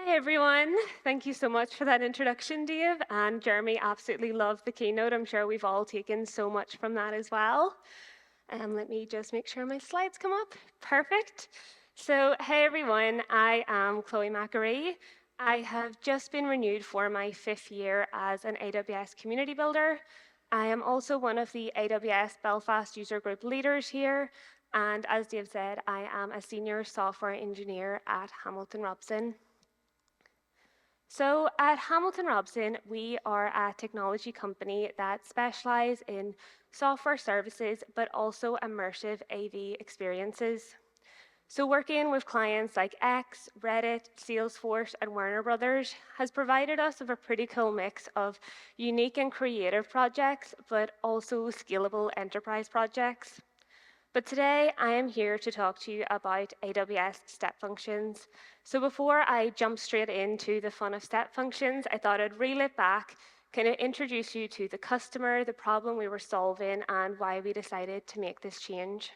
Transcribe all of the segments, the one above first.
Hi, everyone. Thank you so much for that introduction, Dave. And Jeremy absolutely loved the keynote. I'm sure we've all taken so much from that as well. Let me just make sure my slides come up. Perfect. So, hey, everyone. I am Chloe McAree. I have just been renewed for my 5th year as an AWS community builder. I am also one of the AWS Belfast user group leaders here. And as Dave said, I am a senior software engineer at Hamilton Robson. So at Hamilton Robson, we are a technology company that specialize in software services, but also immersive AV experiences. So working with clients like X, Reddit, Salesforce, and Warner Brothers has provided us with a pretty cool mix of unique and creative projects, but also scalable enterprise projects. But today I am here to talk to you about AWS Step Functions. So before I jump straight into the fun of Step Functions, I thought I'd reel it back, kind of introduce you to the customer, the problem we were solving, and why we decided to make this change.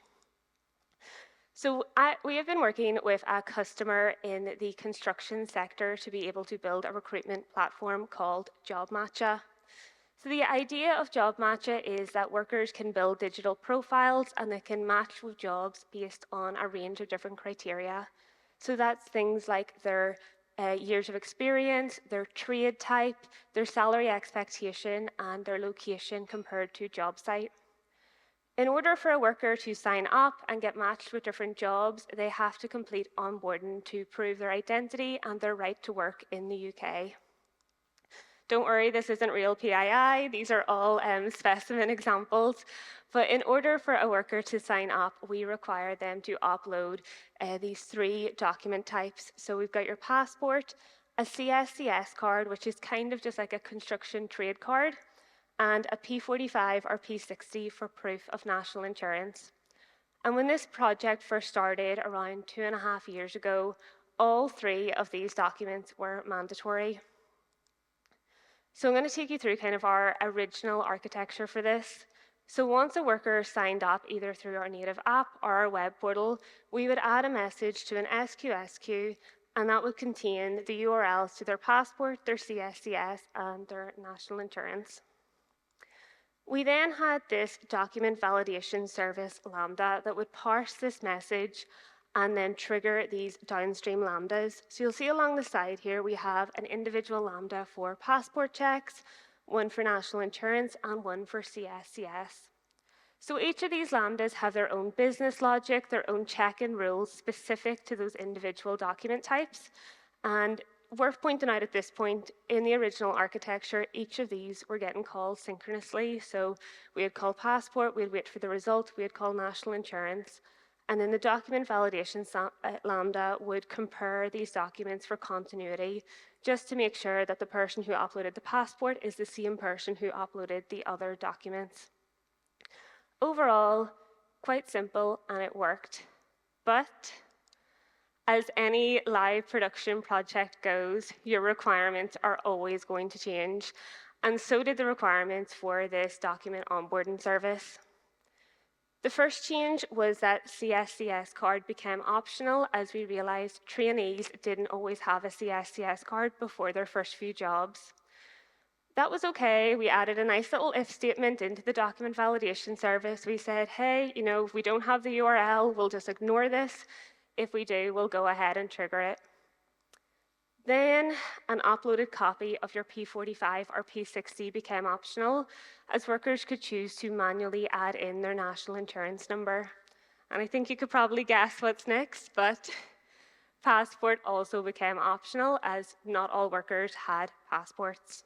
So we have been working with a customer in the construction sector to be able to build a recruitment platform called JobMatcha. So the idea of Job Matcha is that workers can build digital profiles and they can match with jobs based on a range of different criteria. So that's things like their years of experience, their trade type, their salary expectation, and their location compared to job site. In order for a worker to sign up and get matched with different jobs, they have to complete onboarding to prove their identity and their right to work in the UK. Don't worry, this isn't real PII. These are all specimen examples. But in order for a worker to sign up, we require them to upload these 3 document types. So we've got your passport, a CSCS card, which is kind of just like a construction trade card, and a P45 or P60 for proof of national insurance. And when this project first started around 2.5 years ago, all 3 of these documents were mandatory. So I'm going to take you through kind of our original architecture for this. So once a worker signed up either through our native app or our web portal, we would add a message to an SQS queue, and that would contain the URLs to their passport, their CSCS, and their national insurance. We then had this document validation service, Lambda, that would parse this message and then trigger these downstream lambdas. So you'll see along the side here, we have an individual lambda for passport checks, one for national insurance, and one for CSCS. So each of these lambdas have their own business logic, their own check-in rules specific to those individual document types. And worth pointing out at this point, in the original architecture, each of these were getting called synchronously. So we would call passport, we'd wait for the result, we'd call national insurance, and then the document validation lambda would compare these documents for continuity, just to make sure that the person who uploaded the passport is the same person who uploaded the other documents. Overall, quite simple, and it worked. But as any live production project goes, your requirements are always going to change. And so did the requirements for this document onboarding service. The first change was that CSCS card became optional as we realized trainees didn't always have a CSCS card before their first few jobs. That was okay. We added a nice little if statement into the document validation service. We said, hey, if we don't have the URL, we'll just ignore this. If we do, we'll go ahead and trigger it. Then an uploaded copy of your P45 or P60 became optional, as workers could choose to manually add in their national insurance number. And I think you could probably guess what's next, but passport also became optional, as not all workers had passports.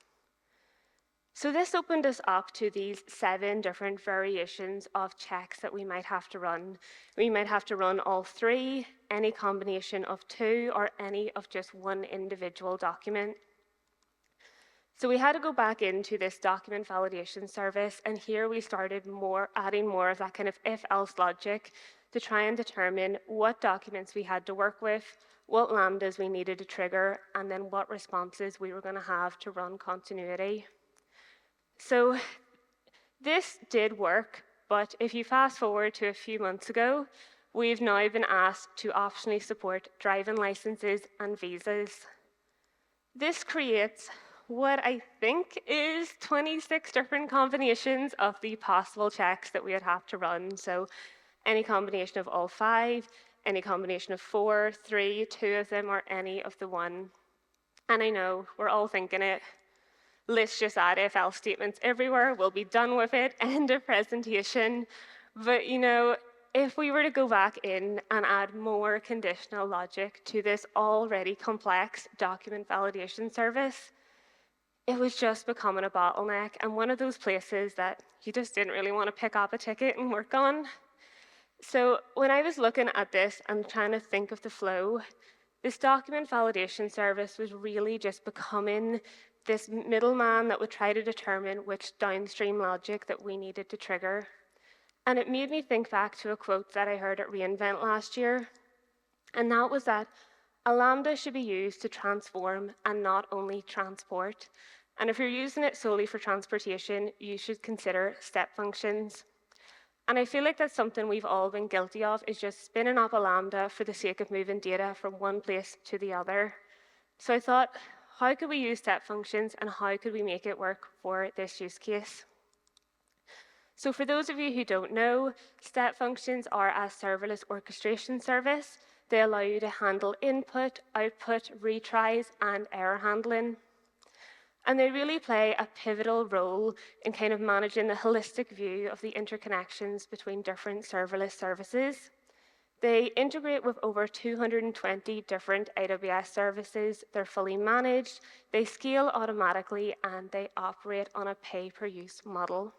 So this opened us up to these 7 different variations of checks that we might have to run. We might have to run all 3, any combination of 2, or any of just one individual document. So we had to go back into this document validation service, and here we started adding more of that kind of if-else logic to try and determine what documents we had to work with, what lambdas we needed to trigger, and then what responses we were going to have to run continuity. So this did work, but if you fast forward to a few months ago, we've now been asked to optionally support driving licenses and visas. This creates what I think is 26 different combinations of the possible checks that we would have to run. So any combination of all 5, any combination of 4, 3, 2 of them, or any of the one. And I know we're all thinking it. Let's just add if else statements everywhere. We'll be done with it. End of presentation. But if we were to go back in and add more conditional logic to this already complex document validation service, it was just becoming a bottleneck and one of those places that you just didn't really want to pick up a ticket and work on. So when I was looking at this and trying to think of the flow, this document validation service was really just becoming this middleman that would try to determine which downstream logic that we needed to trigger. And it made me think back to a quote that I heard at reInvent last year, and that was that a lambda should be used to transform and not only transport. And if you're using it solely for transportation, you should consider step functions. And I feel like that's something we've all been guilty of, is just spinning up a lambda for the sake of moving data from one place to the other. So I thought, how could we use step functions and how could we make it work for this use case? So for those of you who don't know, step functions are a serverless orchestration service. They allow you to handle input, output, retries, and error handling. And they really play a pivotal role in kind of managing the holistic view of the interconnections between different serverless services. They integrate with over 220 different AWS services. They're fully managed, they scale automatically, and they operate on a pay-per-use model.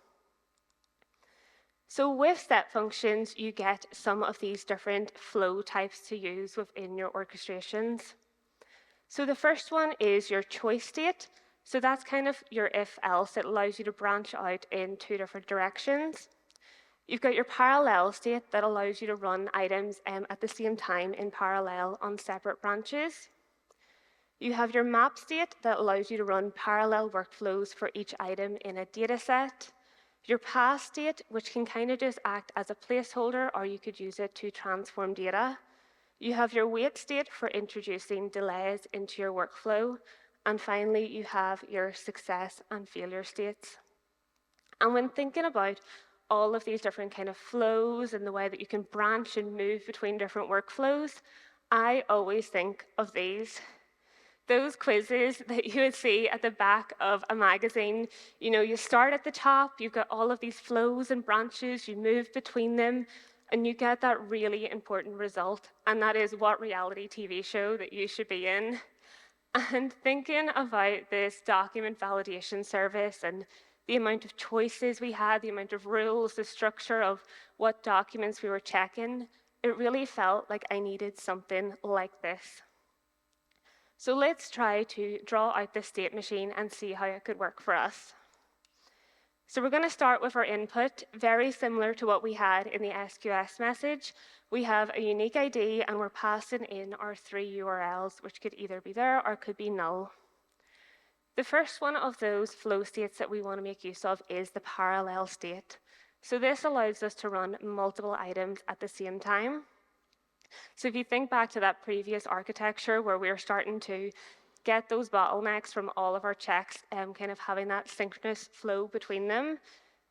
So with step functions, you get some of these different flow types to use within your orchestrations. So the first one is your choice state. So that's kind of your if-else. It allows you to branch out in 2 different directions. You've got your parallel state that allows you to run items at the same time in parallel on separate branches. You have your map state that allows you to run parallel workflows for each item in a data set. Your path state, which can kind of just act as a placeholder, or you could use it to transform data. You have your wait state for introducing delays into your workflow. And finally, you have your success and failure states. And when thinking about all of these different kind of flows and the way that you can branch and move between different workflows, I always think of these. Those quizzes that you would see at the back of a magazine. You start at the top, you've got all of these flows and branches, you move between them, and you get that really important result. And that is what reality TV show that you should be in. And thinking about this document validation service and the amount of choices we had, the amount of rules, the structure of what documents we were checking, it really felt like I needed something like this. So let's try to draw out the state machine and see how it could work for us. So we're going to start with our input, very similar to what we had in the SQS message. We have a unique ID and we're passing in our 3 URLs, which could either be there or could be null. The first one of those flow states that we want to make use of is the parallel state. So this allows us to run multiple items at the same time. So if you think back to that previous architecture where we were starting to get those bottlenecks from all of our checks and kind of having that synchronous flow between them,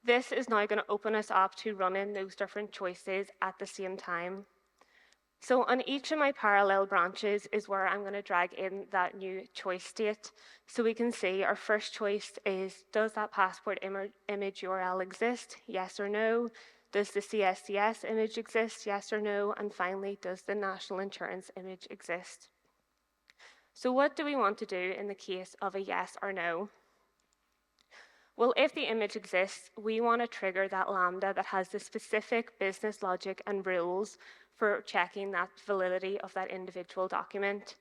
this is now going to open us up to running those different choices at the same time. So on each of my parallel branches is where I'm going to drag in that new choice state. So we can see our first choice is, does that passport image URL exist? Yes or no. Does the CSCS image exist? Yes or no. And finally, does the national insurance image exist? So what do we want to do in the case of a yes or no? Well, if the image exists, we want to trigger that lambda that has the specific business logic and rules for checking that validity of that individual document.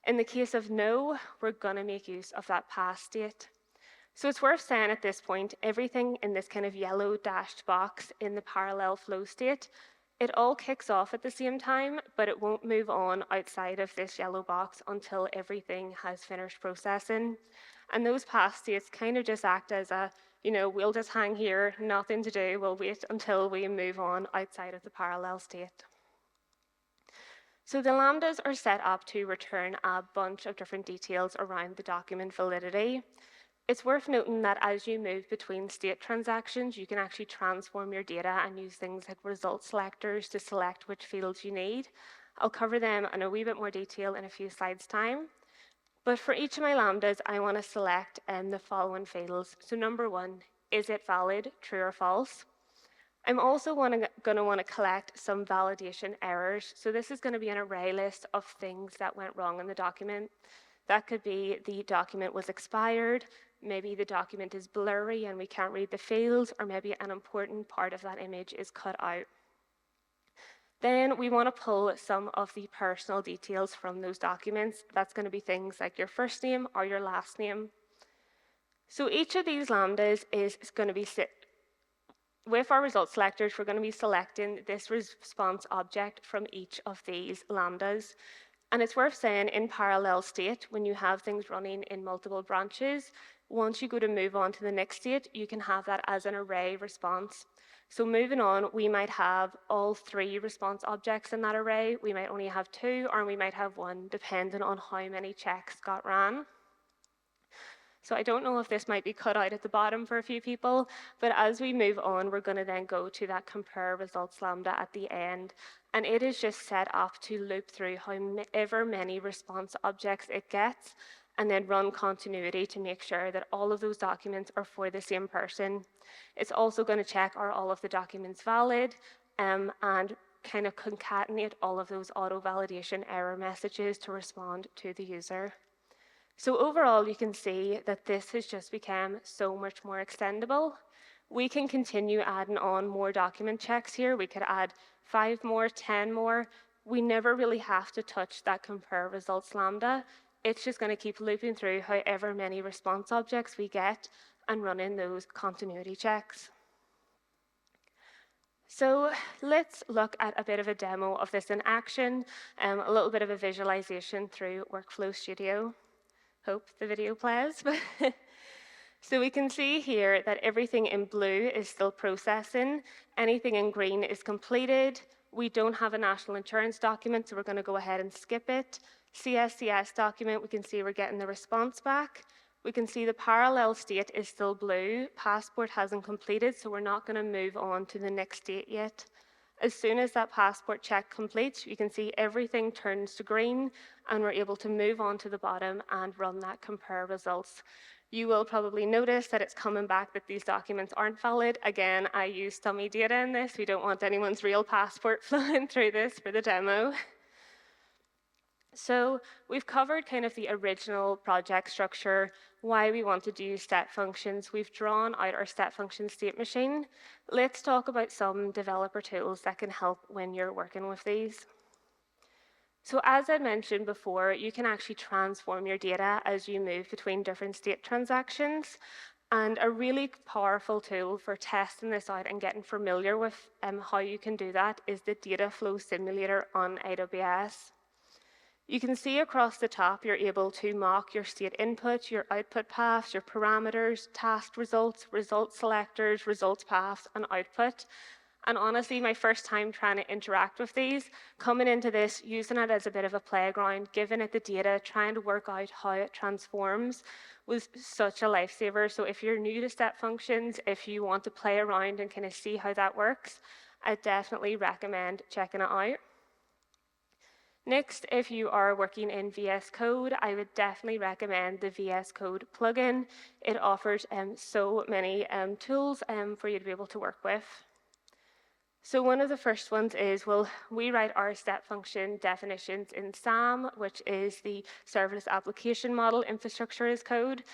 In the case of no, we're going to make use of that pass state. So it's worth saying at this point, everything in this kind of yellow dashed box in the parallel flow state, it all kicks off at the same time, but it won't move on outside of this yellow box until everything has finished processing. And those pass states kind of just act as a, we'll just hang here, nothing to do, we'll wait until we move on outside of the parallel state. So the lambdas are set up to return a bunch of different details around the document validity. It's worth noting that as you move between state transactions, you can actually transform your data and use things like result selectors to select which fields you need. I'll cover them in a wee bit more detail in a few slides' time. But for each of my lambdas, I want to select the following fields. So number one, is it valid, true or false? I'm also going to want to collect some validation errors. So this is going to be an array list of things that went wrong in the document. That could be the document was expired, maybe the document is blurry and we can't read the fields, or maybe an important part of that image is cut out. Then we want to pull some of the personal details from those documents. That's going to be things like your first name or your last name. So each of these lambdas is going to be with our result selectors, we're going to be selecting this response object from each of these lambdas. And it's worth saying in parallel state, when you have things running in multiple branches, once you go to move on to the next state, you can have that as an array response. So moving on, we might have all 3 response objects in that array. We might only have 2, or we might have 1, depending on how many checks got ran. So I don't know if this might be cut out at the bottom for a few people, but as we move on, we're going to then go to that compare results lambda at the end. And it is just set up to loop through however many response objects it gets, and then run continuity to make sure that all of those documents are for the same person. It's also going to check are all of the documents valid, and kind of concatenate all of those auto-validation error messages to respond to the user. So overall, you can see that this has just become so much more extendable. We can continue adding on more document checks here. We could add 5 more, 10 more. We never really have to touch that compare results lambda. It's just going to keep looping through however many response objects we get and running those continuity checks. So let's look at a bit of a demo of this in action, a little bit of a visualization through Workflow Studio. Hope the video plays. So we can see here that everything in blue is still processing. Anything in green is completed. We don't have a national insurance document, so we're going to go ahead and skip it. CSCS document, we can see we're getting the response back. We can see the parallel state is still blue. Passport hasn't completed, so we're not going to move on to the next state yet. As soon as that passport check completes, you can see everything turns to green, and we're able to move on to the bottom and run that compare results. You will probably notice that it's coming back that these documents aren't valid. Again, I use dummy data in this. We don't want anyone's real passport flowing through this for the demo. So we've covered kind of the original project structure, why we wanted to use step functions. We've drawn out our step function state machine. Let's talk about some developer tools that can help when you're working with these. So as I mentioned before, you can actually transform your data as you move between different state transactions. And a really powerful tool for testing this out and getting familiar with how you can do that is the data flow simulator on AWS. You can see across the top, you're able to mock your state input, your output paths, your parameters, task results, result selectors, results paths, and output. And honestly, my first time trying to interact with these, coming into this, using it as a bit of a playground, giving it the data, trying to work out how it transforms was such a lifesaver. So if you're new to step functions, if you want to play around and kind of see how that works, I definitely recommend checking it out. Next, if you are working in VS Code, I would definitely recommend the VS Code plugin. It offers so many tools for you to be able to work with. So one of the first ones is, well, we write our step function definitions in SAM, which is the serverless application model infrastructure as code.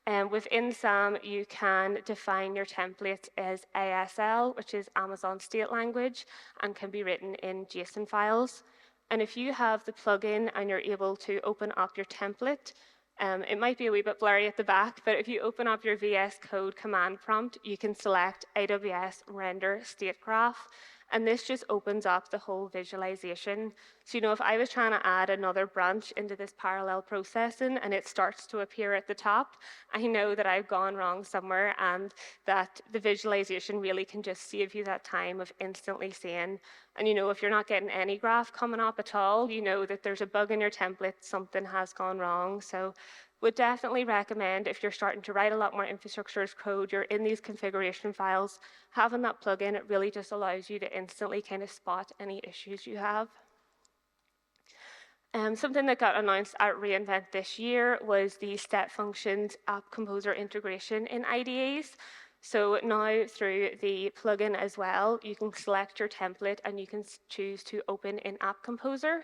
And within SAM, you can define your templates as ASL, which is Amazon State Language, and can be written in JSON files. And if you have the plugin and you're able to open up your template, it might be a wee bit blurry at the back, but if you open up your VS Code command prompt, you can select AWS Render State Graph, And this just opens up the whole visualization. So, if I was trying to add another branch into this parallel processing and it starts to appear at the top, I know that I've gone wrong somewhere, and that the visualization really can just save you that time of instantly seeing. And if you're not getting any graph coming up at all, you know that there's a bug in your template, something has gone wrong. So would definitely recommend, if you're starting to write a lot more infrastructure as code, you're in these configuration files, having that plugin, it really just allows you to instantly kind of spot any issues you have. Something that got announced at reInvent this year was the Step Functions App Composer integration in IDEs. So now through the plugin as well, you can select your template and you can choose to open in App Composer.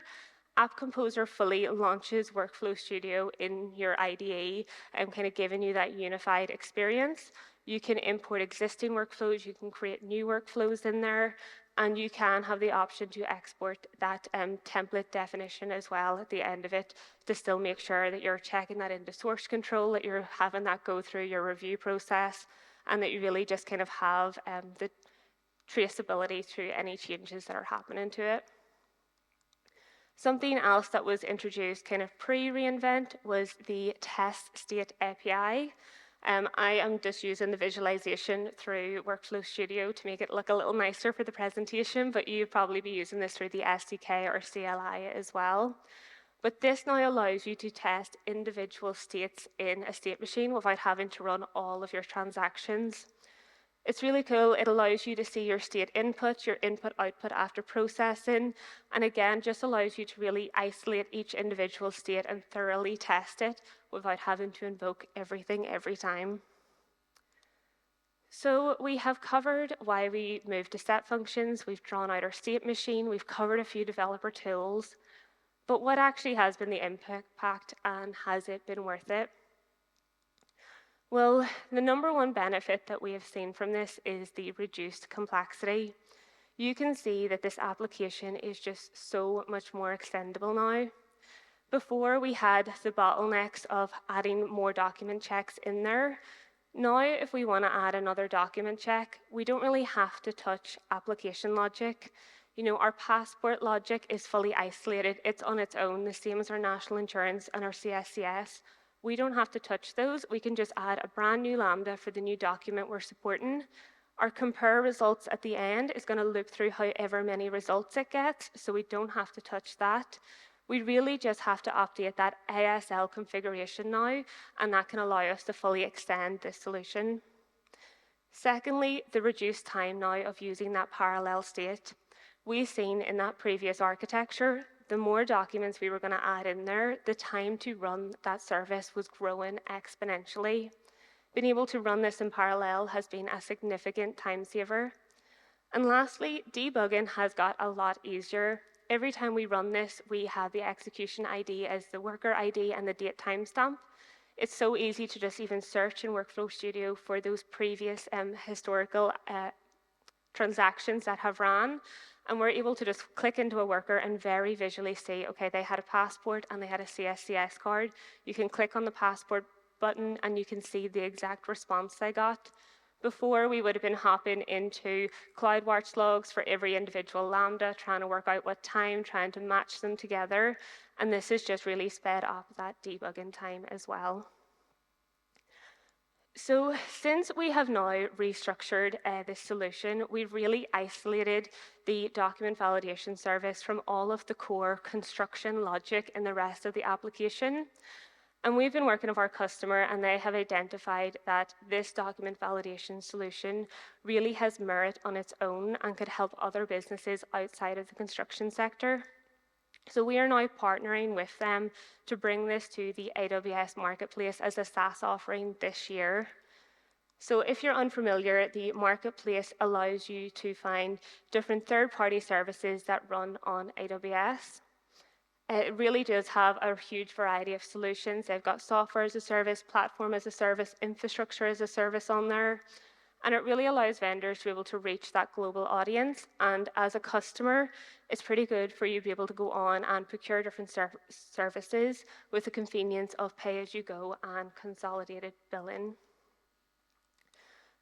App Composer fully launches Workflow Studio in your IDE and kind of giving you that unified experience. You can import existing workflows, you can create new workflows in there, and you can have the option to export that template definition as well at the end of it to still make sure that you're checking that into source control, that you're having that go through your review process, and that you really just kind of have the traceability through any changes that are happening to it. Something else that was introduced kind of pre-reInvent was the test state API. I am just using the visualization through Workflow Studio to make it look a little nicer for the presentation, but you'd probably be using this through the SDK or CLI as well. But this now allows you to test individual states in a state machine without having to run all of your transactions. It's really cool. It allows you to see your state input, your input output after processing, and again, just allows you to really isolate each individual state and thoroughly test it without having to invoke everything every time. So we have covered why we moved to step functions, we've drawn out our state machine, we've covered a few developer tools, but what actually has been the impact, and has it been worth it? Well, the number one benefit that we have seen from this is the reduced complexity. You can see that this application is just so much more extendable now. Before, we had the bottlenecks of adding more document checks in there. Now, if we want to add another document check, we don't really have to touch application logic. Our passport logic is fully isolated. It's on its own, the same as our national insurance and our CSCS. We don't have to touch those. We can just add a brand new lambda for the new document we're supporting. Our compare results at the end is going to loop through however many results it gets, so we don't have to touch that. We really just have to update that ASL configuration now, and that can allow us to fully extend this solution. Secondly, the reduced time now of using that parallel state. We've seen in that previous architecture, the more documents we were going to add in there, the time to run that service was growing exponentially. Being able to run this in parallel has been a significant time saver. And lastly, debugging has got a lot easier. Every time we run this, we have the execution ID as the worker ID and the date timestamp. It's so easy to just even search in Workflow Studio for those previous historical transactions that have ran. And we're able to just click into a worker and very visually see, okay, they had a passport and they had a CSCS card. You can click on the passport button and you can see the exact response they got. Before, we would have been hopping into CloudWatch logs for every individual lambda, trying to work out what time, trying to match them together. And this has just really sped up that debugging time as well. So since we have now restructured this solution, we've really isolated the document validation service from all of the core construction logic in the rest of the application. And we've been working with our customer, and they have identified that this document validation solution really has merit on its own and could help other businesses outside of the construction sector. So we are now partnering with them to bring this to the AWS Marketplace as a SaaS offering this year. So if you're unfamiliar, the Marketplace allows you to find different third-party services that run on AWS. It really does have a huge variety of solutions. They've got software as a service, platform as a service, infrastructure as a service on there. And it really allows vendors to be able to reach that global audience. And as a customer, it's pretty good for you to be able to go on and procure different services with the convenience of pay-as-you-go and consolidated billing.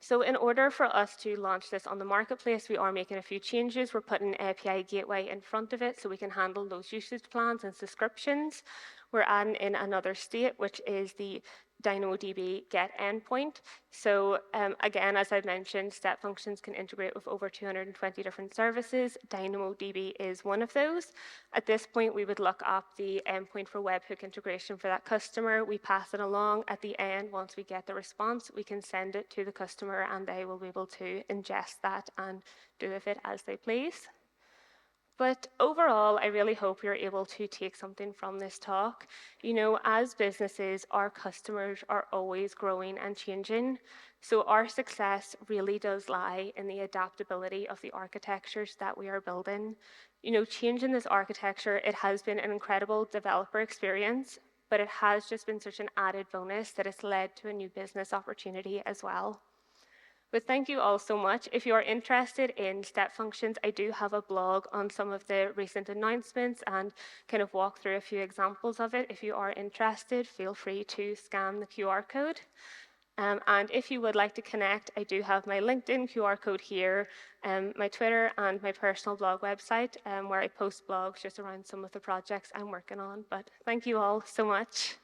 So in order for us to launch this on the marketplace, we are making a few changes. We're putting an API gateway in front of it so we can handle those usage plans and subscriptions. We're adding in another state, which is the DynamoDB get endpoint. So again, as I mentioned, Step Functions can integrate with over 220 different services. DynamoDB is one of those. At this point, we would look up the endpoint for webhook integration for that customer. We pass it along. At the end, once we get the response, we can send it to the customer and they will be able to ingest that and do with it as they please. But overall, I really hope you're able to take something from this talk. You know, as businesses, our customers are always growing and changing. So our success really does lie in the adaptability of the architectures that we are building. You know, changing this architecture, it has been an incredible developer experience, but it has just been such an added bonus that it's led to a new business opportunity as well. But thank you all so much. If you are interested in step functions, I do have a blog on some of the recent announcements and kind of walk through a few examples of it. If you are interested, feel free to scan the QR code. And if you would like to connect, I do have my LinkedIn QR code here, my Twitter and my personal blog website where I post blogs just around some of the projects I'm working on. But thank you all so much.